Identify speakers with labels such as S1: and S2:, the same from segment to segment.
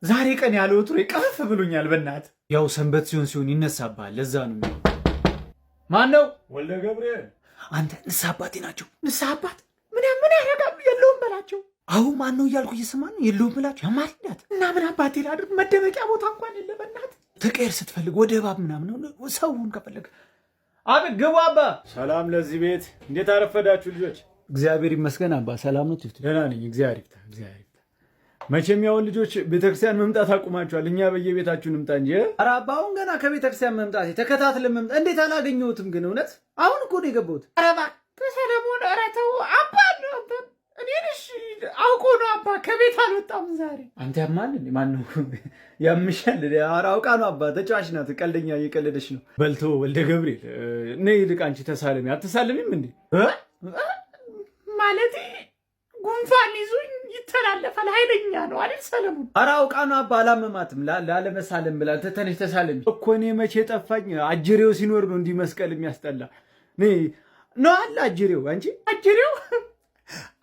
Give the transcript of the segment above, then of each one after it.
S1: ዛሬ ቀን ያለ ወትሮ ቀፍ ብሎኛል። በእናት ያው ሰንበት ሲሆን ይነሳባል። ለዛ ነው። ማን ነው?
S2: ወልደ ገብርኤል።
S1: አንተ ንስሐ አባቴ ናቸው። ንስሐ አባት ምን ያደርጋሉ? የለውም በላቸው። አሁን ማን ነው እያልኩ እየሰማ ነው። የለውም በላቸው። ያማልዳት እና ምን አባቴ ላድርግ? መደበቂያ ቦታ እንኳን የለ። በእናት ተቀየር ስትፈልግ ወደ እባብ ምናምን ሰውን ከፈለግ
S2: አቤት ግቡ አባ። ሰላም ለዚህ ቤት። እንዴት አረፈዳችሁ ልጆች?
S1: እግዚአብሔር ይመስገን አባ። ሰላም ነው?
S2: ደህና ነኝ። እግዚአብሔር ይፍታ። መቼም ያውን ልጆች ቤተክርስቲያን መምጣት አቁማችኋል። እኛ በየቤታችሁ እንምጣ እንጂ።
S1: ኧረ አባ አሁን ገና ከቤተክርስቲያን መምጣቴ ተከታትለን መምጣት እንዴት አላገኘሁትም? ግን እውነት አሁን እኮ ነው የገባሁት።
S3: ኧረ እባክህ ሰለሞን፣ ኧረ ተው አባ ነው እኔን። እሺ አውቆ ነው አባ ከቤት አልወጣም ዛሬ።
S1: አንተ ያማል እንዴ? ማን ነው ያምሻል? ኧረ አውቃ ነው አባ። ተጫዋች ናት፣ ቀልደኛ እየቀለደች ነው።
S2: በልቶ ወልደ ገብርኤል ነይ ይልቅ አንቺ ተሳለሚ። አትሳለሚም እንዴ?
S3: ማለቴ ጉንፋን ይዞኝ ይተላለፋል። ኃይለኛ ነው አይደል ሰለሞን?
S1: ኧረ አውቃ ነው አባ። አላመማትም። ላለመሳለም ብላ ተነሽ ተሳለሚ
S2: እኮ። እኔ መቼ ጠፋኝ? አጅሬው ሲኖር ነው እንዲህ መስቀል የሚያስጠላ ነው አለ አጅሬው። አንቺ
S3: አጅሬው?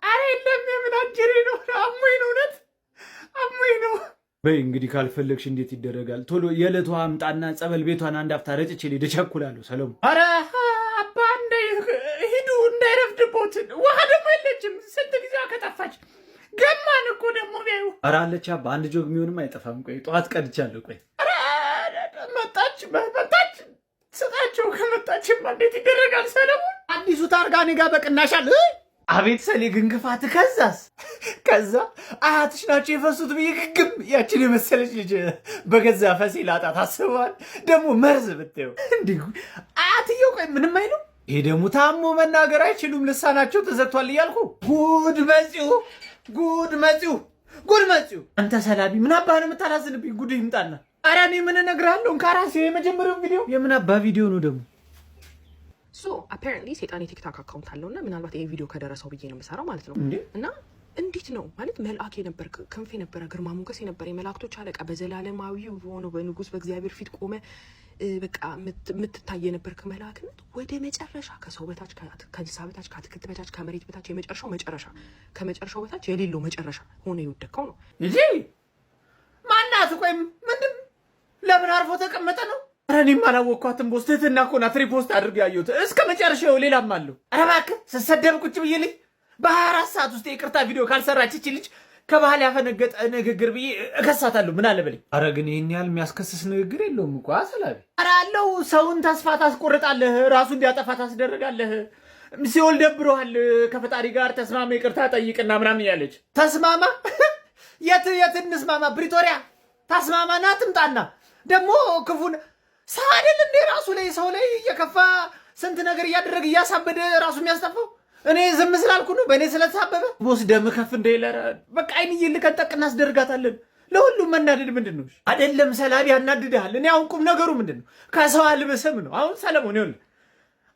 S3: ኧረ የለም የምን አጅሬ ነው? አሞኝ ነው፣ እውነት አሞኝ ነው።
S2: በይ እንግዲህ ካልፈለግሽ እንዴት ይደረጋል? ቶሎ የዕለት ውሃ አምጣና ጸበል ቤቷን አንድ አፍታ ረጭቼ ልሄድ እቸኩላለሁ። ሰለሞን
S3: ኧረ አባ ሂዱ እንዳይረፍድቦት። ውሃ ደግሞ የለችም። ስንት ጊዜ ከጠፋች ገማን እኮ ደግሞ ቢያዩ።
S1: ኧረ አለች አባ። አንድ ጆግ የሚሆንም አይጠፋም። ቆይ ጠዋት ቀድቻለሁ። ቆይ
S3: መጣች ስጣቸው። ከመጣችማ እንዴት ይደረጋል ሰለሞን?
S1: አዲሱ ታርጋ እኔ ጋር በቅናሻል። አቤት ሰሌ ግን ክፋት። ከዛ አያትሽ ናቸው የፈሱት ብዬ ግግም ያችን የመሰለች ልጅ በገዛ ፈሴ ላጣት አስበዋል። ደግሞ መርዝ ብትየው እንዲሁ አያትየው። ቆይ ምንም አይሉ። ይሄ ደግሞ ታሞ መናገር አይችሉም፣ ልሳናቸው ተዘግቷል እያልኩ ጉድ መጪው። አንተ ሰላቢ ምን አባ ነው የምታላዝንብኝ? ጉድ ይምጣና። ኧረ እኔ ምን እነግርሃለሁ? ከራሴ የመጀመሪያው ቪዲዮ የምን አባ ቪዲዮ ነው ደግሞ?
S4: አፓረንትሊ ሴጣን የቲክታክ አካውንት አለውና ምናልባት ይሄ ቪዲዮ ከደረሰው ብዬ ነው የምሰራው ማለት ነው። እና እንዴት ነው ማለት መልአክ የነበር ክንፍ የነበረ ግርማ ሞገስ የነበረ የመላእክቶች አለቃ በዘላለማዊ በሆነው በንጉስ በእግዚአብሔር ፊት ቆመ በቃ የምትታይ የነበርክ መልአክነት ወደ መጨረሻ ከሰው በታች ከእንስሳ በታች ከአትክልት በታች ከመሬት በታች የመጨረሻው መጨረሻ ከመጨረሻው በታች የሌለው መጨረሻ ሆነ የወደቀው ነው
S3: እንጂ ማናት? ቆይ ምንድን ለምን አርፎ ተቀመጠ ነው?
S1: ኧረ እኔም አላወቅኳትም። ቦስ ትህትና እኮ ናት። ሪፖስት አድርጌ ያየሁት እስከ መጨረሻው። ሌላም አለው።
S3: ኧረ እባክህ ስሰደብ ቁጭ ብዬ ልጅ በ24 ሰዓት ውስጥ የይቅርታ ቪዲዮ ካልሰራች እቺ ልጅ ከባህል ያፈነገጠ ንግግር ብዬ እከሳታለሁ። ምን አለ በለኝ።
S1: ኧረ ግን ይህን ያህል የሚያስከስስ ንግግር የለውም እኮ ሰላቢ።
S3: ኧረ አለው። ሰውን ተስፋ ታስቆርጣለህ፣ ራሱ እንዲያጠፋ ታስደርጋለህ። ሲኦል ደብሮሃል፣ ከፈጣሪ ጋር ተስማማ፣ ይቅርታ ጠይቅና ምናምን ያለች። ተስማማ? የት እንስማማ? ፕሪቶሪያ ታስማማና ትምጣና ደግሞ ክፉን ሰው አይደል እንዴ ራሱ ላይ ሰው ላይ እየከፋ ስንት ነገር እያደረገ እያሳበደ ራሱ የሚያስጠፋው። እኔ ዝም ስላልኩ ነው፣ በእኔ ስለተሳበበ። ቦስ ደም ከፍ እንደሌለ በቃ አይንዬ ልከንጠቅ እናስደርጋታለን። ለሁሉም መናደድ ምንድን ነው? አይደለም ሰላቢ ያናድድሃል። እኔ አሁን ቁም ነገሩ ምንድን ነው? ከሰው አልብስም ነው። አሁን ሰለሞን ይኸውልህ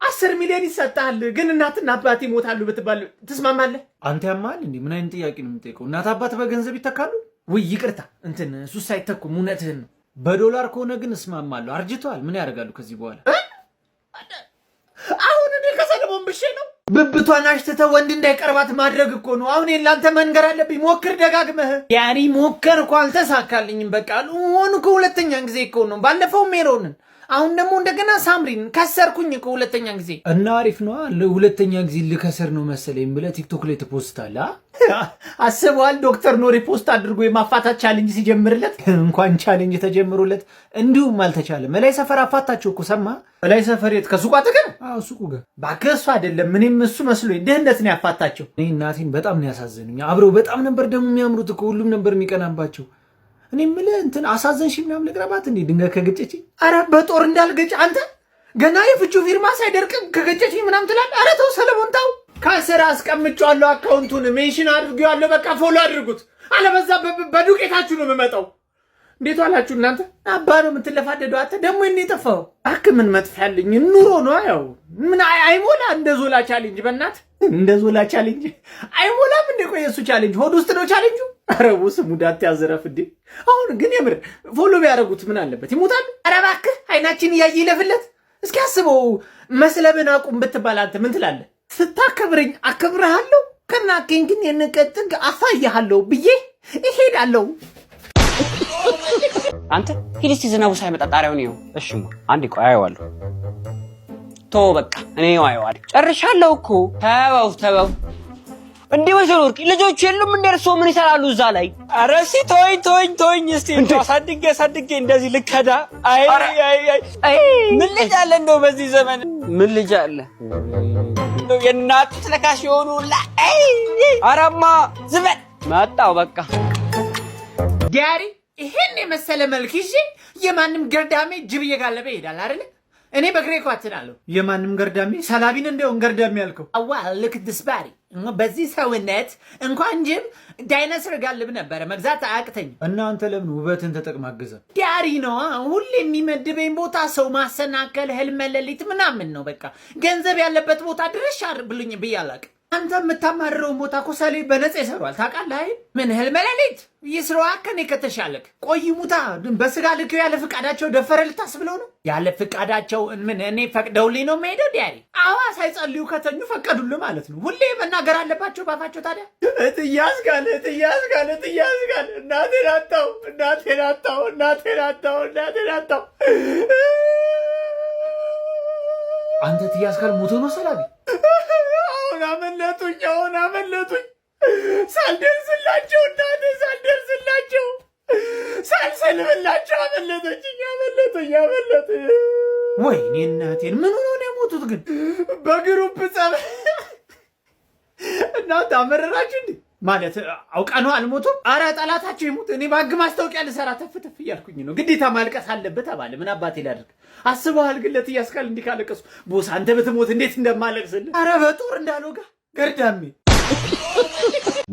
S3: 10 ሚሊዮን ይሰጣል፣ ግን እናትና አባት ይሞታሉ ብትባል ትስማማለህ?
S1: አንተ ያማል እንዴ? ምን አይነት ጥያቄ ነው የምጠይቀው? እናት አባት በገንዘብ ይተካሉ ወይ? ይቅርታ እንትን ሱስ አይተኩም። እውነትህን ነው። በዶላር ከሆነ ግን እስማማለሁ። አርጅተዋል። ምን ያደርጋሉ ከዚህ በኋላ?
S3: አሁን እኔ ከሰለሞን ብሼ ነው ብብቷን አሽትተህ ወንድ እንዳይቀርባት ማድረግ እኮ ነው። አሁን የላንተ መንገር አለብኝ። ሞክር ደጋግመህ። ያኔ ሞከር እኮ አልተሳካልኝም። በቃ ሆኑ ከሁለተኛ ጊዜ እኮ ነው። ባለፈው ሜሮንን፣ አሁን ደግሞ እንደገና ሳምሪን ከሰርኩኝ እኮ ሁለተኛ ጊዜ።
S1: እና አሪፍ ነዋ። ለሁለተኛ ጊዜ ልከሰር ነው መሰለኝ ብለህ ቲክቶክ ላይ ትፖስታለህ።
S3: አስበዋል? ዶክተር ኖሪ ፖስት አድርጎ የማፋታት ቻሌንጅ ሲጀምርለት እንኳን ቻሌንጅ ተጀምሮለት እንዲሁም አልተቻለም። እላይ ሰፈር አፋታቸው እኮ ሰማ። እላይ ሰፈር የት? ከሱቁ አጠገብ?
S1: አዎ ሱቁ ጋር።
S3: እባክህ እሱ አይደለም፣ እኔም እሱ መስሎኝ ድህነት ነው ያፋታቸው።
S1: እኔ እናቴን በጣም ነው ያሳዘኑኝ። አብረው በጣም ነበር ደግሞ የሚያምሩት እኮ፣ ሁሉም ነበር የሚቀናባቸው። እኔ የምልህ እንትን አሳዘንሽ ምናምን ልቅረባት እንዴ ድንገት ከገጨች?
S3: ኧረ በጦር እንዳልገጭ አንተ ገና የፍቹ ፊርማ ሳይደርቅ ከገጨች ምናምን ትላለህ። ኧረ ተው ሰለሞን ተው። ከስር አስቀምጫለሁ፣ አካውንቱን ሜንሽን አድርጌዋለሁ። በቃ ፎሎ አድርጉት፣ አለበዛ በዱቄታችሁ ነው የምመጣው። እንዴት ዋላችሁ እናንተ? አባ ነው የምትለፋደደው። አንተ ደግሞ እኔ ጠፋው አክ ምን መጥፋልኝ? ኑሮ ነው ያው ምን አይሞላ እንደ ዞላ ቻሌንጅ። በእናት እንደ ዞላ ቻሌንጅ አይሞላም እንደ ቆይ እሱ ቻሌንጅ ሆድ ውስጥ ነው ቻሌንጁ። አረቡ ስሙዳት ያዘረፍ እንዴ። አሁን ግን የምር ፎሎ ቢያደርጉት ምን አለበት? ይሞታል። ኧረ እባክህ አይናችን እያየ ይለፍለት። እስኪ አስበው መስለብን አቁም ብትባል አንተ ምን ትላለህ? ስታከብረኝ አከብረሃለሁ፣ ከናከኝ ግን የንቀጥግ አሳያለሁ ብዬ እሄዳለሁ።
S5: አንተ ሂድ እስቲ ዝናቡ ሳይመጣ ጣሪያውን ይኸው። እሺማ አንዴ ቆይ አየዋለሁ። ቶ በቃ እኔ አየዋለሁ። ጨርሻለሁ እኮ። ተወው እንዴ ወይዘሮ ወርቂ ልጆቹ የሉም እንደርሶ ምን ይሰራሉ እዛ ላይ? ኧረ እስቲ ተወኝ እስቲ አሳድጌ እንደዚህ ልከዳ። አይ ምን ልጅ አለ እንደው በዚህ ዘመን ምን ልጅ አለ እንደው የእናቱ ተለካሽ የሆኑላ። አረማ ዝበል መጣው በቃ
S3: ዲያሪ ይሄን የመሰለ መልክ ይዤ የማንም ገርዳሜ ጅብ እየጋለበ ይሄዳል አይደል? እኔ በግሬ ኳትናለሁ።
S1: የማንም ገርዳሜ ሰላቢን እንደው ገርዳሜ ያልከው
S3: አዋ ልክ ድስባሪ በዚህ ሰውነት እንኳን ጅብ ዳይኖሰር ጋልብ ነበረ መግዛት አያቅተኝ።
S1: እናንተ ለምን ውበትን ተጠቅማገዘ?
S3: ዲያሪ ነው ሁሌ የሚመድበኝ ቦታ ሰው ማሰናከል ህልመ ሌሊት ምናምን ነው። በቃ ገንዘብ ያለበት ቦታ ድረሽ አርብልኝ ብያላቅ። አንተ የምታማርረውን ቦታ እኮ ሰሌ በነፃ ይሰሯል ታውቃለህ? ምን ህልመ ሌሊት ይስራዋ ከኔ ከተሻለክ ቆይ ሙታ በስጋ ልክ ያለ ፍቃዳቸው ደፈረ ልታስብለው ነው? ያለ ፍቃዳቸው ምን እኔ ፈቅደውልኝ ነው የምሄደው? ዲያሪ አዋ ሳይጸልዩ ከተኙ ፈቀዱልህ ማለት ነው። ሁሌ መናገር አለባቸው ባፋቸው። ታዲያ
S1: እትያዝጋለ እናቴን አጣው። አንተ እትያዝጋል ሞቶ ነው ሰላቢ። አሁን አመለጡኝ። ሳልደርስላቸው ሳልሰልምላቸው አመለጡኝ። ወይኔ እናቴን ምን ሆኖ ነው የሞቱት ግን? በግሩፕ ጸብ እናንተ አመረራችሁ እንዴ? ማለት አውቃ ነው አልሞቱም። አረ ጠላታቸው ይሙት። እኔ ባግ ማስታወቂያ ልሰራ ተፍተፍ እያልኩኝ ነው። ግዴታ ማልቀስ አለበት ተባለ። ምን አባቴ ላድርግ? አስበዋል ግን ለትያስካል እንዲህ ካለቀሱ ቦስ አንተ ብትሞት እንዴት እንደማለቅስልህ። አረ በጦር እንዳልወጋ ገርዳሜ።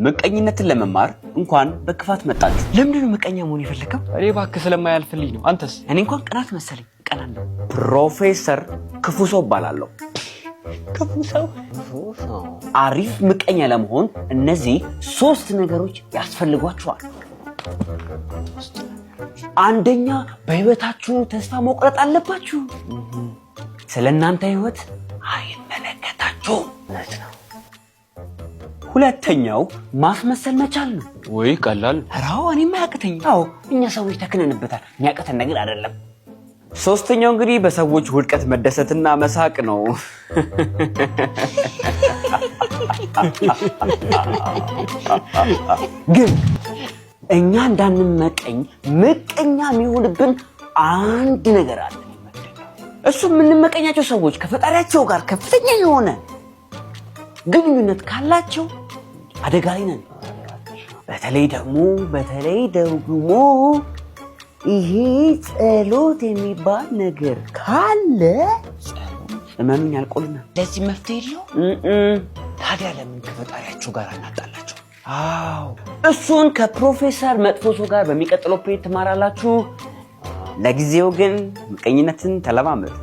S5: ምቀኝነትን ለመማር እንኳን በክፋት መጣችሁ። ለምንድን ነው ምቀኛ መሆን የፈለከው? እኔ እባክህ ስለማያልፍልኝ ነው። አንተስ? እኔ እንኳን ቅናት መሰለኝ ቀናለሁ። ፕሮፌሰር ክፉ ሰው እባላለሁ። ክፉ ሰው አሪፍ ምቀኛ ለመሆን እነዚህ 3 ነገሮች ያስፈልጓቸዋል። አንደኛ በህይወታችሁ ተስፋ መቁረጥ አለባችሁ። ስለእናንተ ህይወት አይመለከታችሁ ማለት ነው። ሁለተኛው ማስመሰል መቻል ነው። ወይ ቀላል ራው እኔማ ያቅተኝ። አዎ እኛ ሰዎች ተክነንበታል። የሚያቅተን ነገር አይደለም። ሶስተኛው እንግዲህ በሰዎች ውድቀት መደሰትና መሳቅ ነው። ግን እኛ እንዳንመቀኝ ምቀኛ የሚሆንብን አንድ ነገር አለ። እሱ የምንመቀኛቸው ሰዎች ከፈጣሪያቸው ጋር ከፍተኛ የሆነ ግንኙነት ካላቸው አደጋ ላይ ነን። በተለይ ደግሞ ይሄ ጸሎት የሚባል ነገር ካለ እመኑኝ ያልቆልና ለዚህ መፍትሄ የለው። ታዲያ ለምን ከፈጣሪያቸው ጋር አናጣላቸው? አዎ እሱን ከፕሮፌሰር መጥፎ ሰው ጋር በሚቀጥለው ፔጅ ትማራላችሁ። ለጊዜው ግን ምቀኝነትን ተለማመዱ።